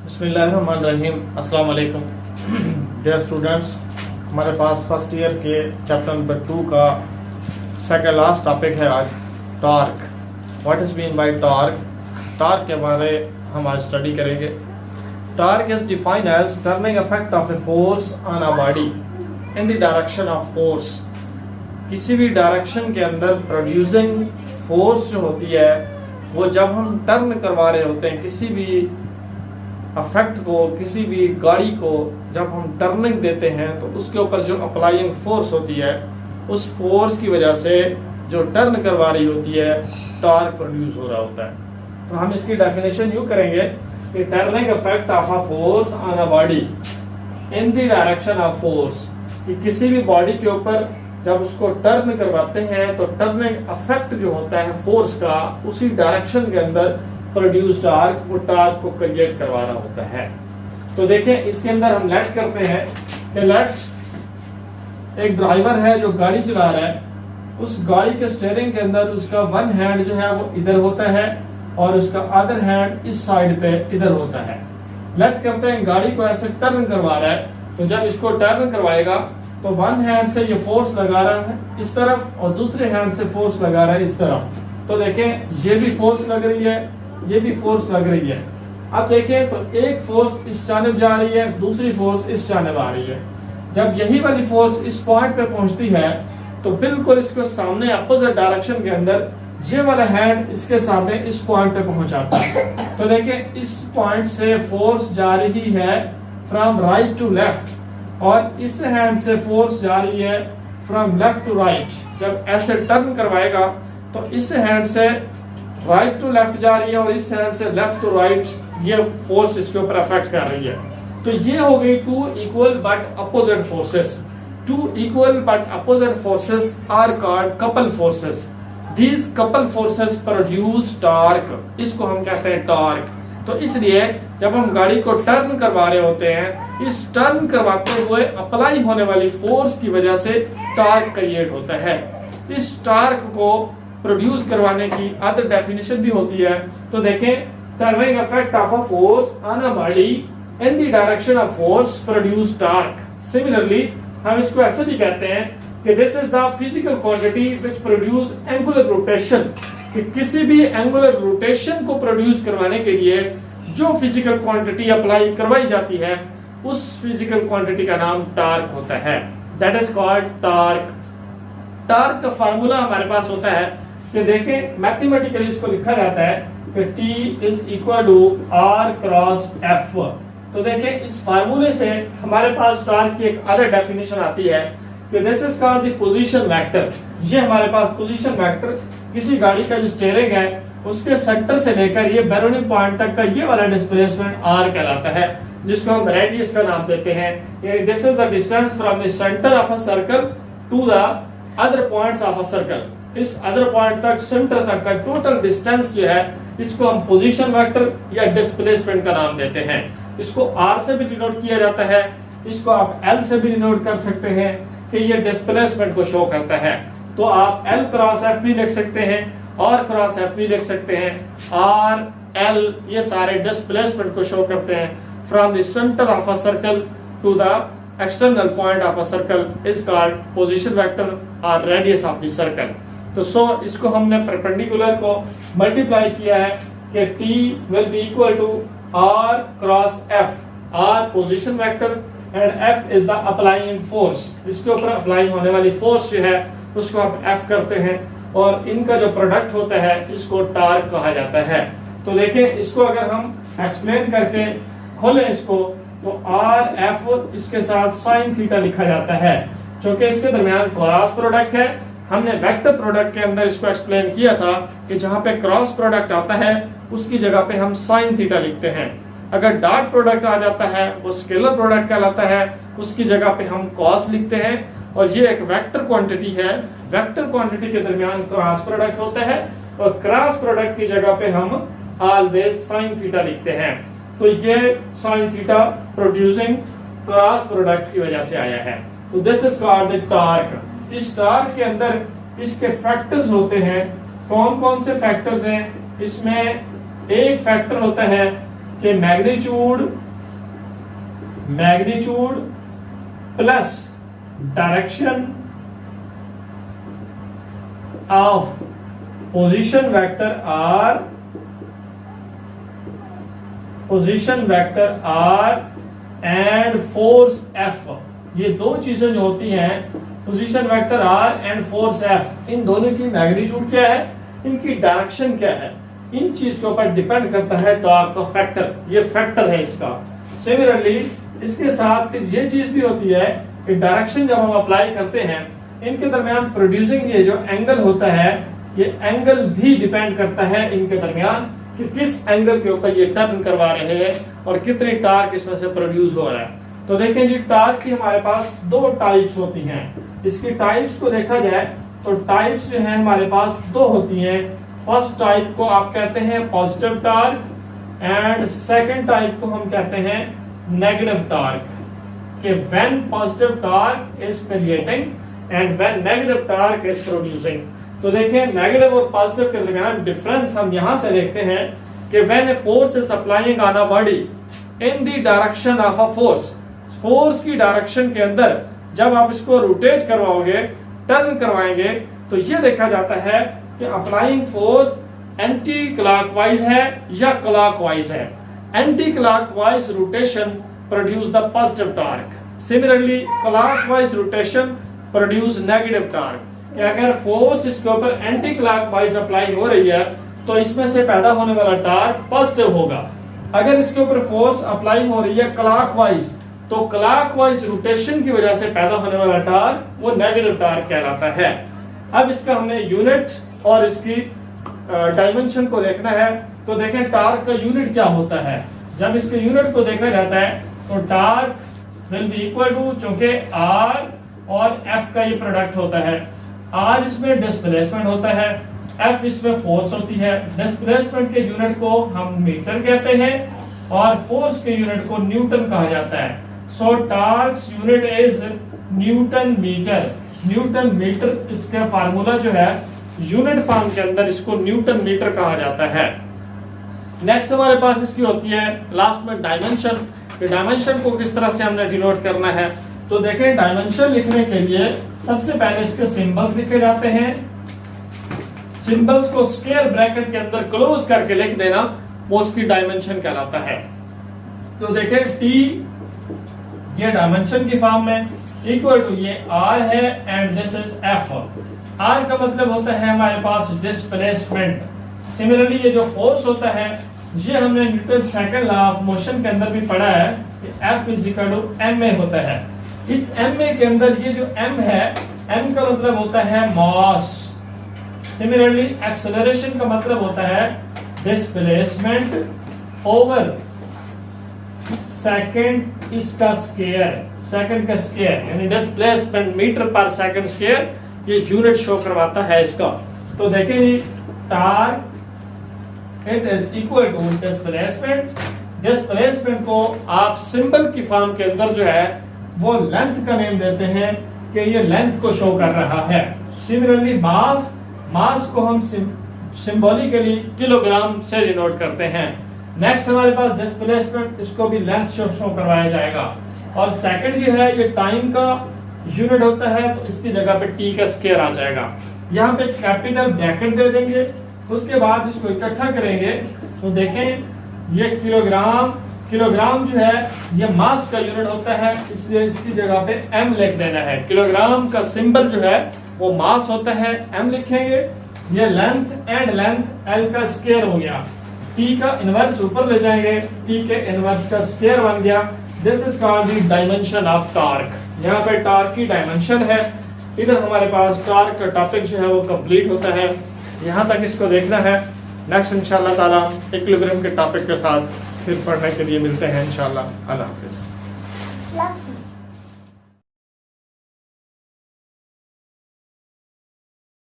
बिस्मिल्लाहिर्रहमानिर्रहीम। अस्सलाम वालेकुम डियर स्टूडेंट्स। हमारे पास फर्स्ट ईयर के चैप्टर नंबर 2 का सेकंड लास्ट टॉपिक है आज torque. What is mean by torque? Torque के बारे हम आज स्टडी करेंगे। Torque is defined as turning effect of a force on a body in the direction of force. किसी भी डायरेक्शन के अंदर प्रोड्यूसिंग फोर्स जो होती है वो जब हम टर्न करवा रहे होते हैं किसी भी अफेक्ट को, किसी भी गाड़ी को जब हम टर्निंग देते हैं तो उसके ऊपर जो अप्लाइंग फोर्स होती है उस फोर्स की वजह से जो टर्न करवा रही होती है टॉर्क प्रोड्यूस हो रहा होता है। तो हम इसकी डेफिनेशन यूं करेंगे कि turning effect of a force on a body in the direction of force, कि किसी भी बॉडी के ऊपर जब उसको टर्न करवाते हैं तो टर्निंग इफेक्ट जो होता है फोर्स का उसी डायरेक्शन के अंदर प्रोड्यूस टॉर्क, वो टॉर्क को क्रिएट करवाना होता है। तो देखें इसके अंदर हम लेट करते हैं कि लेट एक ड्राइवर है जो गाड़ी चला रहा है, उस गाड़ी के स्टीयरिंग के अंदर उसका वन हैंड जो है वो इधर होता है और उसका अदर हैंड इस साइड पे इधर होता है। लेट करते हैं गाड़ी को ऐसे टर्न करवा रहा है, तो जब इसको टर्न करवाएगा तो वन हैंड से ये फोर्स लगा रहा है इस तरफ और दूसरे हैंड से फोर्स लगा रहा है इस तरफ। तो देखें ये भी फोर्स लग रही है, ये भी फोर्स लग रही है। अब देखें तो एक फोर्स इस जानिब जा रही है, दूसरी फोर्स इस जानिब आ रही है। जब यही वाली फोर्स इस पॉइंट पे पहुंचती है तो बिल्कुल इसको सामने अपोजिट डायरेक्शन के अंदर ये वाला हैंड इसके सामने इस पॉइंट पे पहुंचाता है। तो देखें इस पॉइंट से फोर्स जा रही है फ्रॉम राइट टू लेफ्ट और इस हैंड से फोर्स जा रही है फ्रॉम लेफ्ट टू राइट। जब ऐसे टर्न करवाएगा तो इस हैंड से राइट टू लेफ्ट जा रही है और इस हैंड से लेफ्ट टू राइट ये फोर्स इसके ऊपर अफेक्ट कर रही है। तो ये हो गई two equal but opposite forces. Two equal but opposite forces are called couple forces. These couple forces produce torque. इसको हम कहते हैं टॉर्क। तो इसलिए जब हम गाड़ी को टर्न करवा रहे होते हैं, इस टर्न करवाते हुए अप्लाई होने वाली फोर्स की वजह से टॉर्क क्रिएट होता है। इस टॉर्क को प्रोड्यूस करवाने की अदर डेफिनेशन भी होती है। तो देखें turning effect of a force on a body in the direction of force produce torque. Similarly हम इसको ऐसे भी कहते हैं कि this is the physical quantity which produce angular rotation. कि किसी भी एंगुलर रोटेशन को प्रोड्यूस करवाने के लिए जो फिजिकल क्वांटिटी अप्लाई करवाई जाती है उस फिजिकल क्वांटिटी का नाम टॉर्क होता है। That is called torque. Torque का फार्मूला हमारे पास होता है कि देखें मैथमेटिकली इसको लिखा जाता है कि T is equal to R cross F। तो देखें इस फार्मूले से हमारे पास टॉर्क की एक अदर डेफिनेशन आती है कि this is called the position vector. ये हमारे पास पोजीशन वेक्टर किसी गाड़ी का जो स्टीयरिंग है उसके सेंटर से लेकर ये बैरोनिंग पॉइंट तक का ये वाला डिस्प्लेसमेंट R कहलाता है, जिसको हम रेडियस का नाम देते हैं। This is the distance from the centre of a circle to the other points of a circle. इस अदर पॉइंट तक सेंटर तक का टोटल डिस्टेंस जो है इसको हम पोजीशन वेक्टर या डिस्प्लेसमेंट का नाम देते हैं। इसको R से भी डिनोट किया जाता है, इसको आप L से भी डिनोट कर सकते हैं कि ये डिस्प्लेसमेंट को शो करता है। तो आप L क्रॉस F भी लिख सकते हैं, R क्रॉस F भी लिख सकते हैं। R, L ये सारे डिस्प्लेसमेंट को शो करते हैं from the centre of a circle to the external point of a circle is called position vector और रेडियस ऑफ द सर्कल। तो सो इसको हमने परपेंडिकुलर को मल्टीप्लाई किया है कि T will be equal to R cross F। R position vector and F is the applying force. इसके ऊपर अप्लाई होने वाली फोर्स जो है उसको आप F करते हैं और इनका जो प्रोडक्ट होता है इसको टॉर्क कहा जाता है। तो देखें इसको अगर हम एक्सप्लेन करके खोलें इसको तो R F इसके साथ साइन थीटा लिखा जाता है, क्योंकि इसके दरमियान क्रॉस प्रोडक्ट है। हमने वेक्टर प्रोडक्ट के अंदर इसको एक्सप्लेन किया था कि जहां पे क्रॉस प्रोडक्ट आता है उसकी जगह पे हम साइन थीटा लिखते हैं। अगर डॉट प्रोडक्ट आ जाता है वो स्केलर प्रोडक्ट कहलाता है, उसकी जगह पे हम कॉस लिखते हैं। और ये एक वेक्टर क्वांटिटी है। वेक्टर क्वांटिटी के दरमियान क्रॉस प्रोडक्ट होता है और क्रॉस प्रोडक्ट की जगह पे हम ऑलवेज साइन थीटा लिखते हैं। तो ये sine theta producing cross product की वजह से आया है। तो this is called the torque. इस टॉर्क के अंदर इसके फैक्टर्स होते हैं। कौन कौन से फैक्टर्स हैं? इसमें एक फैक्टर होता है कि magnitude plus direction of position vector R and force F, ये दो चीजें जो होती हैं, position vector R and force F, इन दोनों की मैग्नीट्यूड क्या है, इनकी डायरेक्शन क्या है, इन चीज के ऊपर डिपेंड करता है टॉर्क का फैक्टर। ये फैक्टर है इसका। सिमिलरली इसके साथ ये चीज भी होती है कि डायरेक्शन जब हम अप्लाई करते हैं, इनके दरमियान प्रोड्यूसिंग ये जो एंगल होता है, ये एंगल भी डिपेंड करता है इनके दरमियान कि किस एंगल के ऊपर ये टर्न करवा रहे हैं और कितनी टार्क इसमें से प्रोड्यूस हो रहा है। तो देखें जी, टार्क की हमारे पास दो टाइप्स होती हैं। इसकी टाइप्स को देखा जाए तो टाइप्स जो है हमारे पास दो होती हैं। फर्स्ट टाइप को आप कहते हैं positive torque and second type को हम कहते हैं नेगेटिव टार्क। कि when positive torque is creating and when negative torque is producing. तो देखिए, नेगेटिव और पॉजिटिव के दरमियान डिफरेंस हम यहां से देखते हैं कि when a force is applying on a body in the direction of a force की डायरेक्शन के अंदर जब आप इसको रोटेट करवाओगे, टर्न करवाएंगे, तो ये देखा जाता है कि अप्लाइंग फोर्स एंटी क्लॉकवाइज है या क्लॉकवाइज है। Anti clockwise rotation produce the positive torque, similarly clockwise rotation produce negative torque. अगर फोर्स इसके ऊपर एंटी क्लॉकवाइज अप्लाई हो रही है तो इसमें से पैदा होने वाला टार्क पॉजिटिव होगा। अगर इसके ऊपर फोर्स अप्लाई हो रही है क्लॉकवाइज, तो क्लॉकवाइज रोटेशन की वजह से पैदा होने वाला टार्क वो नेगेटिव टार्क कहलाता है। अब इसका हमने यूनिट और इसकी डायमेंशन को देखना है। तो देखें, टार्क का यूनिट क्या होता है। जब इसके यूनिट को देखा जाता है तो torque will be equal to, चूंकि आर और एफ का ये प्रोडक्ट होता है, आर इसमें डिस्प्लेसमेंट होता है, एफ इसमें फोर्स होती है। डिस्प्लेसमेंट के यूनिट को हम मीटर कहते हैं और फोर्स के यूनिट को न्यूटन कहा जाता है। So torque's unit is newton metre. Newton metre इसका फार्मूला जो है यूनिट फॉर्म के अंदर इसको न्यूटन मीटर कहा जाता है। नेक्स्ट हमारे पास इसकी होती है लास्ट में डायमेंशन। डायमेंशन को किस तरह से हमने डिनोट करना है, तो देखें, डायमेंशन लिखने के लिए सबसे पहले इसके सिंबल्स लिखे जाते हैं। सिंबल्स को स्क्वायर ब्रैकेट के अंदर क्लोज करके लिख देना, वो उसकी डायमेंशन कहलाता है। तो देखें, टी ये डायमेंशन की फॉर्म में इक्वल टू ये आर है and this is F. R का मतलब होता है हमारे पास डिस्प्लेसमेंट। सिमिलरली ये जो फोर्स होता है, ये हमने Newton second law of motion के अंदर भी पढ़ा है कि F is equal to ma होता है। इस ma के अंदर ये जो m है, m का मतलब होता है मास। सिमिलरली एक्सेलरेशन का मतलब होता है डिस्प्लेसमेंट ओवर सेकंड इसका स्क्वायर, सेकंड का स्क्वायर यानी डिस्प्लेसमेंट मीटर पर सेकंड स्क्वायर, ये यूनिट शो करवाता है इसका। तो देखिए, torque it is equal to displacement. Displacement को आप सिंबल की फॉर्म के अंदर जो है वो लेंथ का नेम देते हैं कि ये लेंथ को शो कर रहा है। सिमिलरली मास को हम सिंबॉलिकली किलोग्राम से डिनोट करते हैं। नेक्स्ट हमारे पास डिस्प्लेसमेंट, इसको भी लेंथ शो करवाया जाएगा। और सेकंड जो है ये टाइम का यूनिट होता है, तो इसकी जगह पे टी का स्क्वायर आ जाएगा। यहाँ पे कैपिटल ब्रैकेट दे देंगे, उसके बाद इसको इकट्ठा करेंगे तो देखें ये किलोग्राम जो है ये मास का यूनिट होता है, इसलिए इसकी जगह पे m लिख देना है। किलोग्राम का सिंबल जो है वो मास होता है, m लिखेंगे। ये लेंथ एंड लेंथ l का स्क्वायर हो गया, t का इनवर्स ऊपर ले जाएंगे, t के इनवर्स का स्क्वायर बन गया। This is called the dimension of torque. यहाँ पे टार्क की डायमेंशन है। इधर हमारे पास टार्क का टॉपिक जो है वो कंप्लीट होता है। यहाँ तक इसको देखना है। नेक्स्ट इंशाल्लाह ताला इक्विलिब्रियम के टॉपिक के साथ फिर पढ़ने के लिए मिलते हैं इंशाल्लाह। अल्लाह हाफिज़।